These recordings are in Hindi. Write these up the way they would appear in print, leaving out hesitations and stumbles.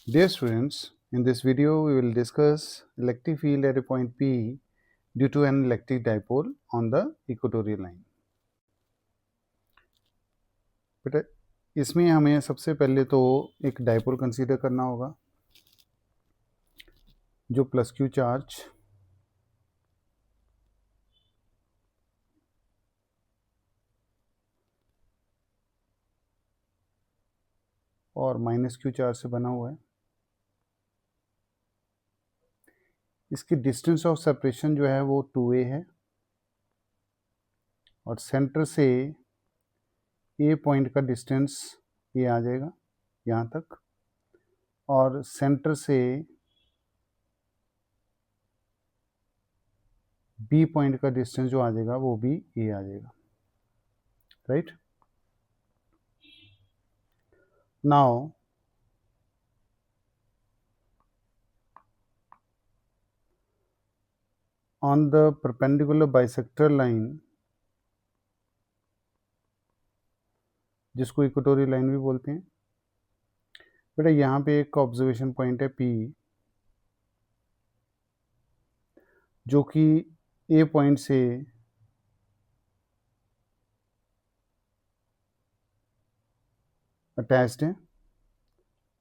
Dear students, in this video we will discuss electric field at a point P due to an electric dipole on the equatorial line. बेटा इसमें हमें सबसे पहले तो एक डाइपोल कंसीडर करना होगा जो प्लस क्यू चार्ज और माइनस क्यू चार्ज से बना हुआ है। इसकी डिस्टेंस ऑफ सेपरेशन जो है वो 2a है और सेंटर से ए पॉइंट का डिस्टेंस ये आ जाएगा यहाँ तक और सेंटर से बी पॉइंट का डिस्टेंस जो आ जाएगा वो भी ए आ जाएगा, right. Now on the perpendicular bisector line, जिसको इक्वेटोरियल लाइन भी बोलते हैं, बेटा यहाँ पे एक ऑब्जर्वेशन पॉइंट है P जो कि A पॉइंट से अटैच्ड है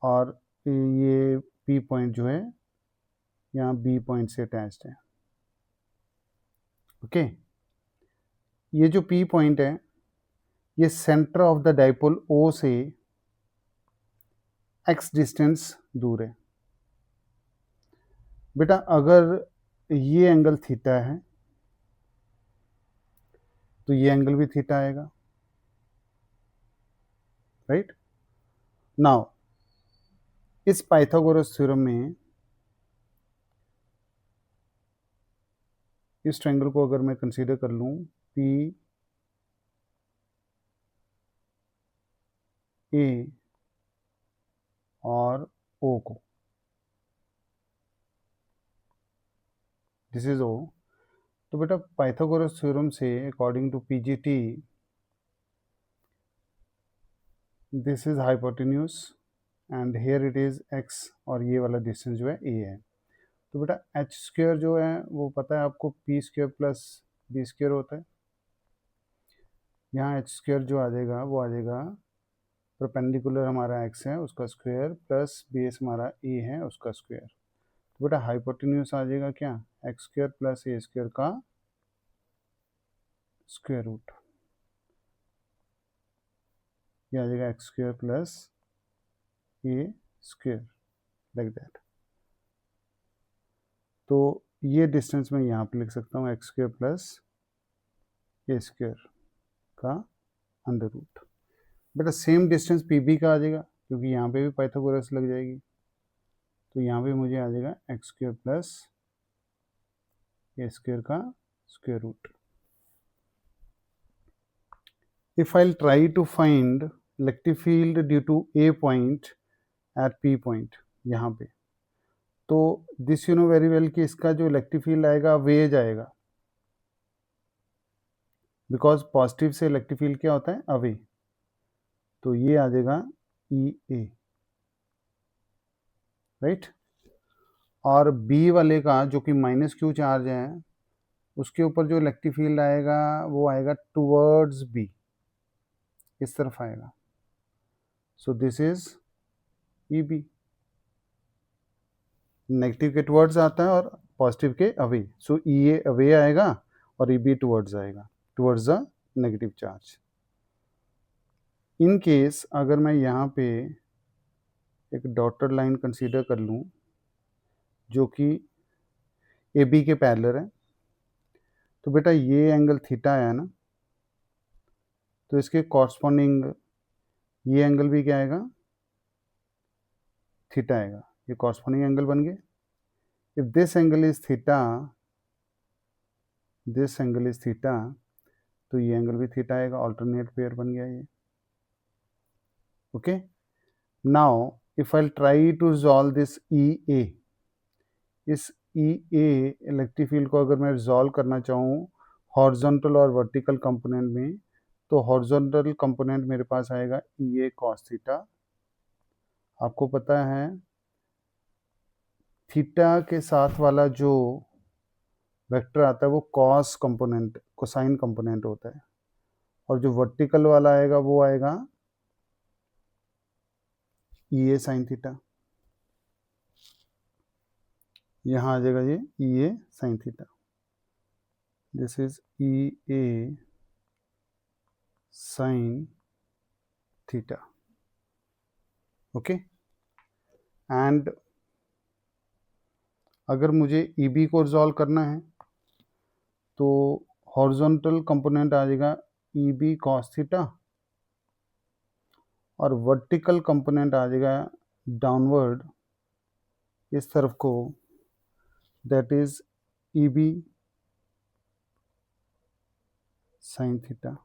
और ये P पॉइंट जो है यहाँ B पॉइंट से अटैच्ड है। ओके, ये जो P पॉइंट है ये centre of the dipole O से x डिस्टेंस दूर है। बेटा अगर ये एंगल थीटा है तो ये एंगल भी थीटा आएगा, राइट। नाउ इस पाइथागोरस थ्योरम में इस ट्रायंगल को अगर मैं कंसीडर कर लूं पी ए और ओ को, दिस इज ओ, तो बेटा पाइथागोरस थ्योरम से according to PGT this is hypotenuse and here it is x और ये वाला डिस्टेंस जो है ए है। तो बेटा एच स्क्वायर जो है वो पता है आपको P square plus B square होता है। यहाँ एच स्क्वायर जो आ जाएगा वो आ जाएगा परपेंडिकुलर हमारा एक्स है उसका स्क्वायर प्लस बेस हमारा ए है उसका स्क्वायर। तो बेटा हाइपोटेन्यूज आ जाएगा क्या, एक्स स्क्वायर प्लस ए स्क्वायर का स्क्वायर रूट, ये आ जाएगा x square plus A square like that. तो ये डिस्टेंस मैं यहाँ पे लिख सकता हूँ एक्स स्क्वायर प्लस ए स्क्वायर का अंडर रूट। बेटा सेम डिस्टेंस पी बी का आ जाएगा क्योंकि यहाँ पे भी पाइथागोरस लग जाएगी, तो यहाँ पे मुझे आ जाएगा एक्स स्क्वायर प्लस ए स्क्वायर का square root. If I'll try to find electric field due to A point at P point यहाँ पे, तो this you know very well कि इसका जो इलेक्ट्रिक फील्ड आएगा वे जाएगा, बिकॉज पॉजिटिव से इलेक्ट्रिक फील्ड क्या होता है अवे, तो ये आ जाएगा ई ए, राइट। और बी वाले का जो कि माइनस क्यू चार्ज है उसके ऊपर जो इलेक्ट्रिक फील्ड आएगा वो आएगा टुवर्ड्स बी, इस तरफ आएगा। So this is E B, negative के टुवर्ड्स आता है और पॉजिटिव के अवे, सो ई ए अवे आएगा और ई बी टुवर्ड्स आएगा, towards the negative charge. In case अगर मैं यहाँ पे एक डॉटेड लाइन कंसीडर कर लूँ जो कि ए बी के पैरेलल है, तो बेटा ये एंगल थीटा है ना, तो इसके कॉरस्पॉन्डिंग ये एंगल भी क्या आएगा थीटा आएगा, ये कॉरस्पॉन्डिंग एंगल बन गए। If this angle is theta, this angle is theta, तो ये एंगल भी थीटा आएगा, ऑल्टरनेट पेयर बन गया ये। Okay, now if I try to resolve this E A, इस ई ए इलेक्ट्रिक फील्ड को अगर मैं रिजॉल्व करना चाहूँ हॉरिजॉन्टल और वर्टिकल कंपोनेंट में, तो हॉरिजॉन्टल कंपोनेंट मेरे पास आएगा ई ए कॉस थीटा। आपको पता है थीटा के साथ वाला जो वेक्टर आता है वो कॉस कंपोनेंट, कोसाइन कंपोनेंट होता है, और जो वर्टिकल वाला आएगा वो आएगा ई ए साइन थीटा। यहाँ आ जाएगा ये E A sine theta, this is E A sine theta. Okay, and अगर मुझे ई बी को रिजॉल्व करना है तो हॉरिजॉन्टल कंपोनेंट आ जाएगा ई बी कॉस थीटा, और वर्टिकल कंपोनेंट आ जाएगा डाउनवर्ड इस तरफ को, that is E B sine theta.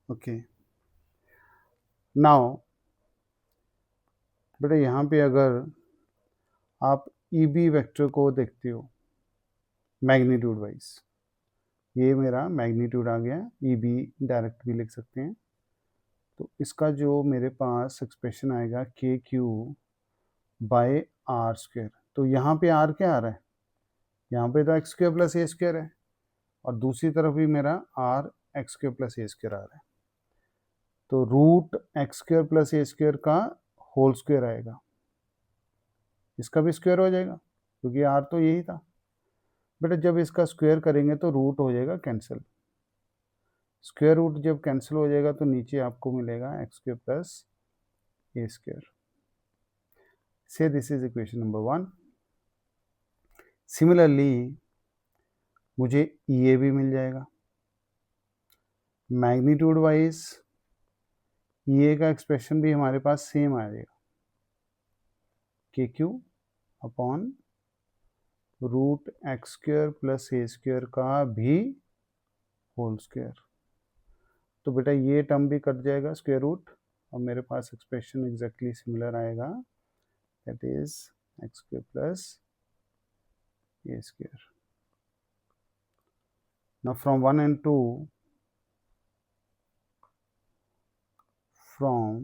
Okay, now बेटा यहाँ पे अगर आप ई बी वेक्टर को देखते हो मैग्नीट्यूड वाइज, ये मेरा मैग्नीट्यूड आ गया, ई बी डायरेक्ट भी लिख सकते हैं, तो इसका जो मेरे पास एक्सप्रेशन आएगा के क्यू बाय आर स्क्वायर। तो यहाँ पे आर क्या आ रहा है, यहाँ पे तो एक्स स्क्वायर प्लस ए स्क्वायर है, और दूसरी तरफ भी मेरा आर एक्स स्क्वायर प्लस ए स्क्वायर आ रहा है, तो रूट एक्स स्क्वायर प्लस ए स्क्वायर का होल स्क्वायर आएगा, इसका भी स्क्वायर हो जाएगा क्योंकि आर तो यही था। बेटा जब इसका स्क्वायर करेंगे तो रूट हो जाएगा कैंसिल, स्क्वायर रूट जब कैंसिल हो जाएगा तो नीचे आपको मिलेगा एक्स स्क्वायर प्लस ए स्क्वायर। से this is equation number 1। Similarly मुझे ई ए भी मिल जाएगा, मैग्नीट्यूड वाइज ई ए का एक्सप्रेशन भी हमारे पास सेम आ जाएगा, K Q upon root X square plus ए स्क्वायर का भी होल स्क्वायर। तो बेटा ये टर्म भी कट जाएगा स्क्वायर रूट, और मेरे पास एक्सप्रेशन एग्जैक्टली सिमिलर आएगा, that is x square plus A square. Now from 1 and 2, from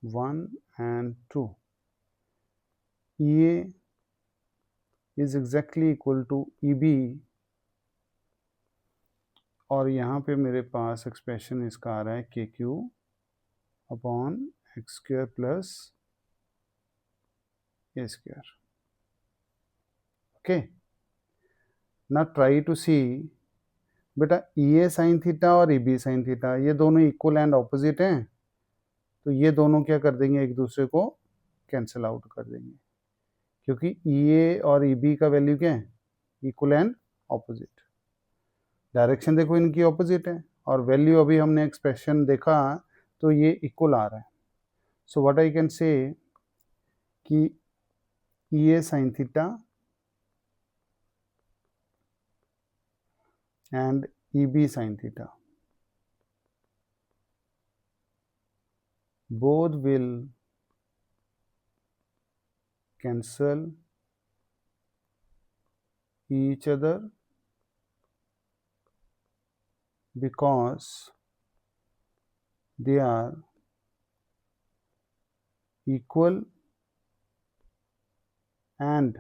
1 and 2, EA is exactly equal to EB, और यहाँ पे मेरे पास एक्सप्रेशन इसका आ रहा है K Q upon X square plus ए स्क्वायर। ओके, ना ट्राई टू सी बेटा ई ए साइन थीटा और ई बी साइन थीटा ये दोनों इक्वल एंड ऑपोजिट हैं, तो ये दोनों क्या कर देंगे, एक दूसरे को कैंसिल आउट कर देंगे, क्योंकि ई ए और ई बी का वैल्यू क्या है, इक्वल एंड ऑपोजिट। डायरेक्शन देखो इनकी ऑपोजिट है, और वैल्यू अभी हमने एक्सप्रेशन देखा तो ये इक्वल आ रहा है। सो व्हाट आई कैन से कि E A sine theta and E B sine theta both will cancel each other because they are equal and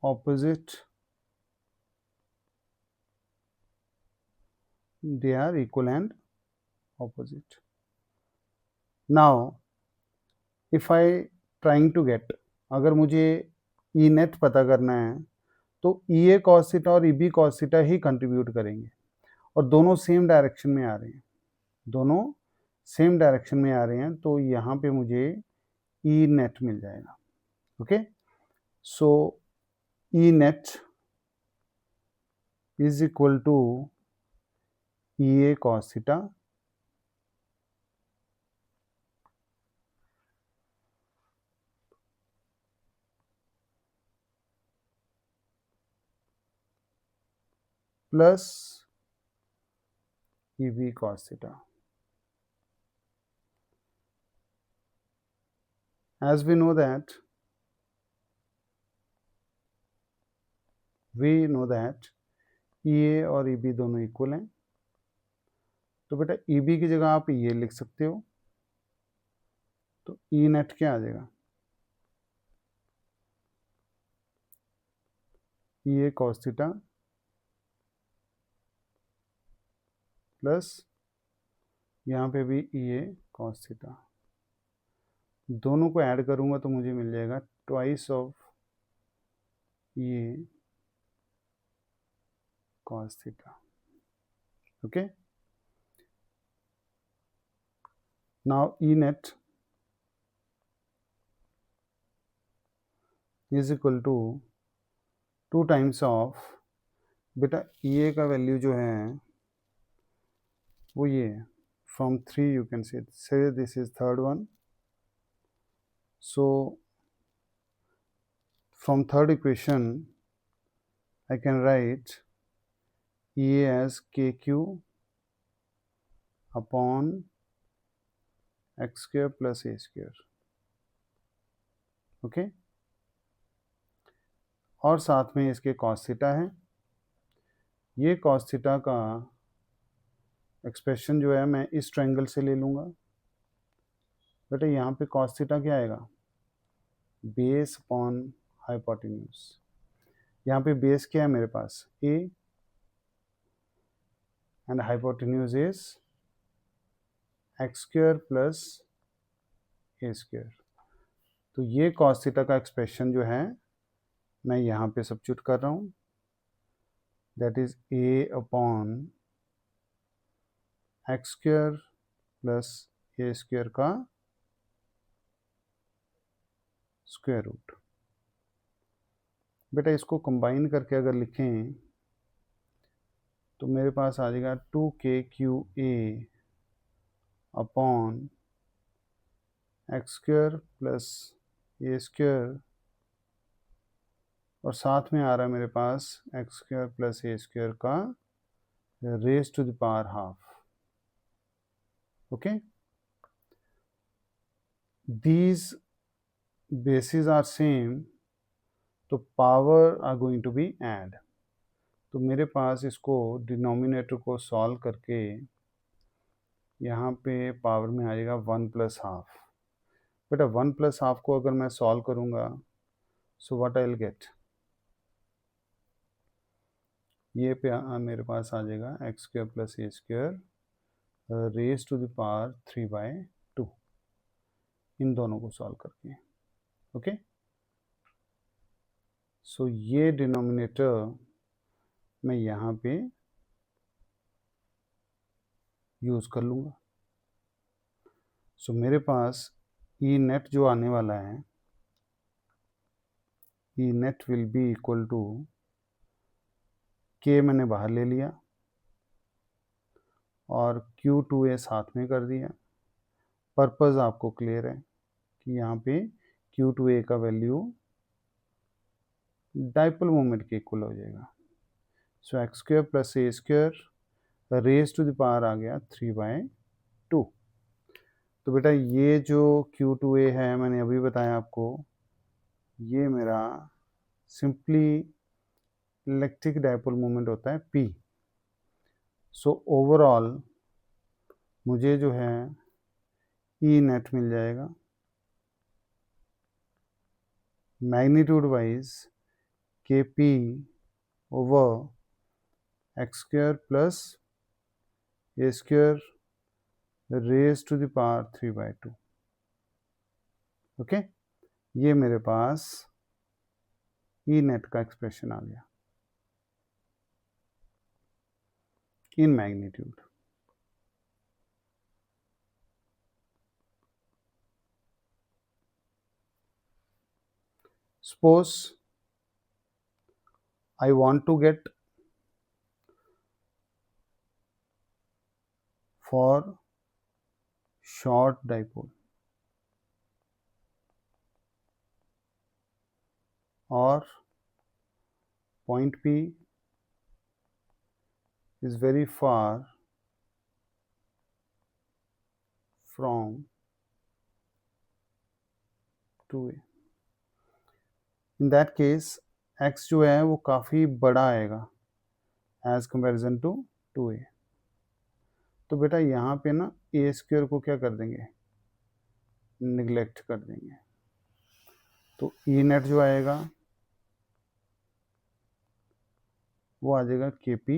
opposite. They are equal and opposite. Now if I trying to get, अगर मुझे ई नेट पता करना है तो ई ए कॉस थीटा और ई बी कॉस थीटा ही कंट्रीब्यूट करेंगे, और दोनों सेम डायरेक्शन में आ रहे हैं, दोनों सेम डायरेक्शन में आ रहे हैं, तो यहाँ पे मुझे ई नेट मिल जाएगा। Okay, so E net is equal to E A cos theta plus E B cos theta. As we know that E A और ई बी दोनों इक्वल हैं, तो बेटा ई बी की जगह आप ये लिख सकते हो, तो ई नेट क्या आ जाएगा, ये कॉस थीटा प्लस यहाँ पे भी ये कॉस थीटा, दोनों को ऐड करूँगा तो मुझे मिल जाएगा ट्वाइस ऑफ ये cos theta. Okay, now E net is equal to 2 times of, बेटा ये का वैल्यू जो है वो ये है, from 3 you can say this is third one, so from third equation I can write EA as KQ upon x square plus a square। Okay, और साथ में इसके cos थीटा है, ये cos थीटा का एक्सप्रेशन जो है मैं इस ट्रायंगल से ले लूँगा। बेटा यहाँ पे cos थीटा क्या आएगा, बेस अपॉन हाइपोटेन्यूज। यहाँ पे बेस क्या है मेरे पास, a and hypotenuse is x square plus A square. तो ये cos थीटा का एक्सप्रेशन जो है मैं यहाँ पे सब्स्टिट्यूट कर रहा हूँ, that is a upon X square plus A square का स्क्वायर रूट। बेटा इसको कंबाइन करके अगर लिखें तो मेरे पास आ जाएगा 2KQA upon X square plus ए स्क्वायर, और साथ में आ रहा है मेरे पास एक्स स्क्वायर प्लस ए स्क्वायर का raise to the power half. Okay, these bases are same, तो power are going to be add. तो मेरे पास इसको डिनोमिनेटर को सॉल्व करके यहाँ पे पावर में आ जाएगा 1 प्लस हाफ। बेटा 1 प्लस हाफ को अगर मैं सॉल्व करूँगा so what I will get, ये पे मेरे पास आ जाएगा x square plus A square raise to the power 3/2, इन दोनों को सॉल्व करके। ओके, सो ये डिनोमिनेटर मैं यहाँ पे यूज़ कर लूँगा। सो मेरे पास ई नेट जो आने वाला है, E net will be equal to K मैंने बाहर ले लिया और Q2A साथ में कर दिया। पर्पज़ आपको क्लियर है कि यहाँ पे Q2A का वैल्यू डाइपोल मोमेंट के इक्वल हो जाएगा। So X square plus A square raise to the power आ गया 3/2। तो बेटा ये जो Q2A है मैंने अभी बताया आपको, ये मेरा सिंपली इलेक्ट्रिक डाइपोल मोमेंट होता है P। सो ओवरऑल मुझे जो है ई नेट मिल जाएगा magnitude wise KP over x square plus A square raise to the power 3/2। Okay, ये मेरे पास ई नेट का एक्सप्रेशन आ गया in magnitude. Suppose I want to get for short dipole or point P is very far from 2A। In that case x जो है वो काफ़ी बड़ा आएगा एज कंपेरिजन टू 2A। तो बेटा यहाँ पे ना ए स्क्वायर को क्या कर देंगे, निगलेक्ट कर देंगे। तो ई नेट जो आएगा वो आ जाएगा के पी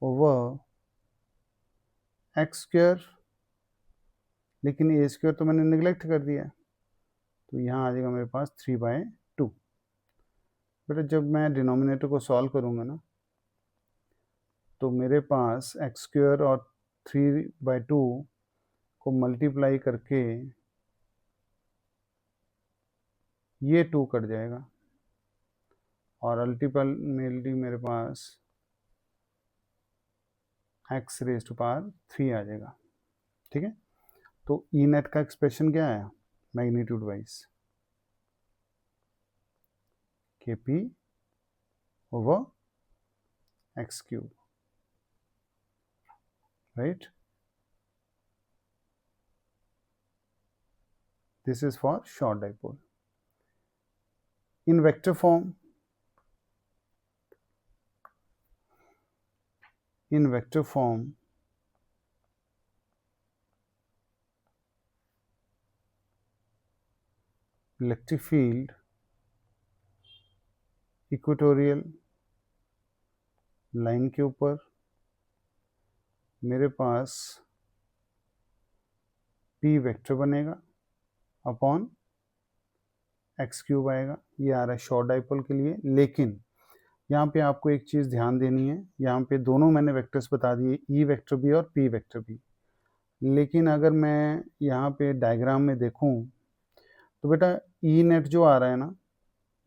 ओवर एक्स स्क्वायर, लेकिन ए स्क्वायर तो मैंने निगलेक्ट कर दिया, तो यहाँ आ जाएगा मेरे पास 3/2। बेटा जब मैं डिनोमिनेटर को सॉल्व करूँगा ना, तो मेरे पास एक्स स्क्वायर और 3/2 को मल्टीप्लाई करके ये 2 कट जाएगा, और अल्टीमेटली मेरे पास एक्स रेज़ टू पावर 3 आ जाएगा। ठीक है, तो ई नेट का एक्सप्रेशन क्या आया मैग्नीट्यूड वाइज, के P over x cube, right. This is for short dipole. In vector form, in vector form, electric field equatorial line के ऊपर मेरे पास p वेक्टर बनेगा अपॉन एक्स क्यूब आएगा। ये आ रहा है शॉर्ट डाइपोल के लिए, लेकिन यहाँ पे आपको एक चीज़ ध्यान देनी है, यहाँ पे दोनों मैंने वेक्टर्स बता दिए, ई वेक्टर भी और पी वेक्टर भी। लेकिन अगर मैं यहाँ पे डायग्राम में देखूँ तो बेटा ई नेट जो आ रहा है ना,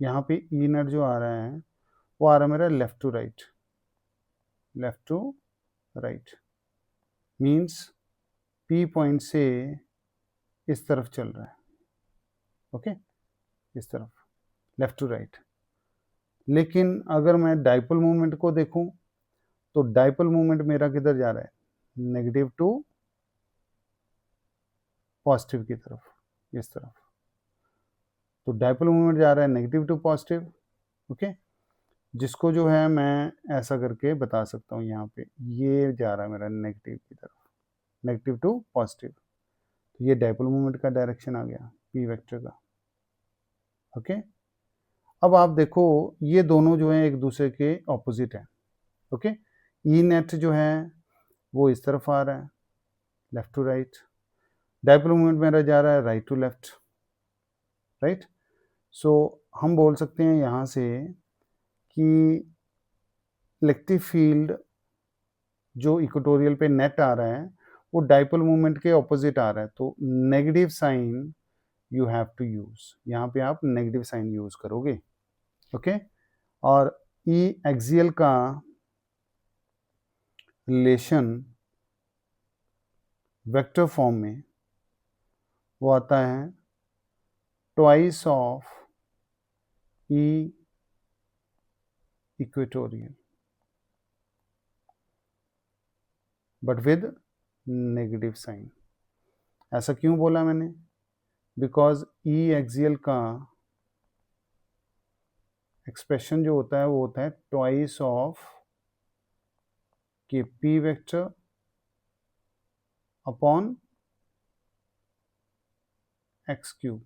यहाँ पे ई नेट जो आ रहा है वो आ रहा है मेरा left to right, left to right means P point से इस तरफ चल रहा है, ओके, इस तरफ लेफ्ट टू राइट। लेकिन अगर मैं डाइपोल मूवमेंट को देखूं तो डाइपोल मूवमेंट मेरा किधर जा रहा है, नेगेटिव टू पॉजिटिव की तरफ, इस तरफ। तो डाइपोल मूवमेंट जा रहा है नेगेटिव टू पॉजिटिव, ओके, जिसको जो है मैं ऐसा करके बता सकता हूँ, यहाँ पे ये जा रहा है मेरा नेगेटिव की तरफ, नेगेटिव टू पॉजिटिव। तो ये डाइपोल मूवमेंट का डायरेक्शन आ गया पी वेक्टर का, ओके। अब आप देखो ये दोनों जो हैं एक दूसरे के ऑपोजिट हैं, ओके। ई नेट जो है वो इस तरफ आ रहा है left to right, dipole movement मेरा जा रहा है right to left, right. So हम बोल सकते हैं यहाँ से कि इलेक्ट्रिक फील्ड जो इक्वेटोरियल पे नेट आ रहा है वो डाइपोल मूवमेंट के ऑपोजिट आ रहा है, तो negative sign you have to use, यहाँ पे आप नेगेटिव साइन यूज करोगे, ओके। और ई एक्सियल का रिलेशन वेक्टर फॉर्म में वो आता है twice of E equatorial but with negative sign. ऐसा क्यों बोला मैंने, बिकॉज ई एक्सियल का एक्सप्रेशन जो होता है वो होता है twice of K P vector upon x cube,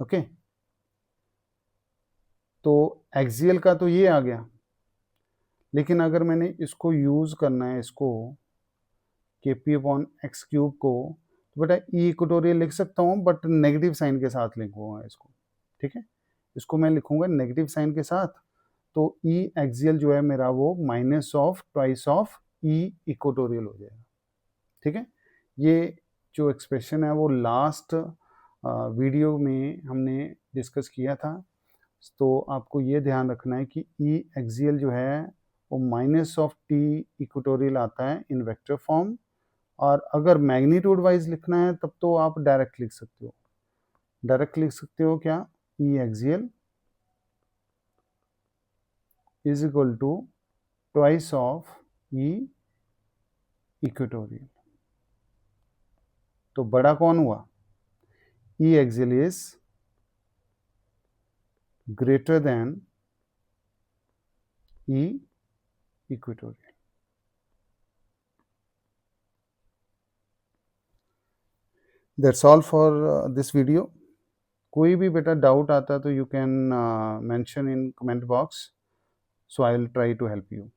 okay. तो एक्सियल का तो ये आ गया, लेकिन अगर मैंने इसको यूज करना है, इसको के पी अपॉन एक्स क्यूब को, तो बेटा ई इक्वेटोरियल लिख सकता हूँ बट नेगेटिव साइन के साथ लिखूंगा इसको, ठीक है। इसको मैं लिखूंगा नेगेटिव साइन के साथ, तो ई एक्सियल जो है मेरा वो minus of twice of E equatorial हो जाएगा, ठीक है। ये जो एक्सप्रेशन है वो लास्ट वीडियो में हमने डिस्कस किया था, तो आपको ये ध्यान रखना है कि ई एक्सियल जो है वो माइनस ऑफ टी इक्वेटोरियल आता है इन वेक्टर फॉर्म, और अगर मैग्नीट्यूड वाइज लिखना है तब तो आप डायरेक्ट लिख सकते हो, डायरेक्ट लिख सकते हो क्या, E axial is equal to twice of E equatorial. तो बड़ा कौन हुआ, E axial is greater than E equatorial, that's all for this video. कोई भी बेटा डाउट आता तो you can mention in comment box, so I will try to help you.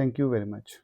Thank you very much.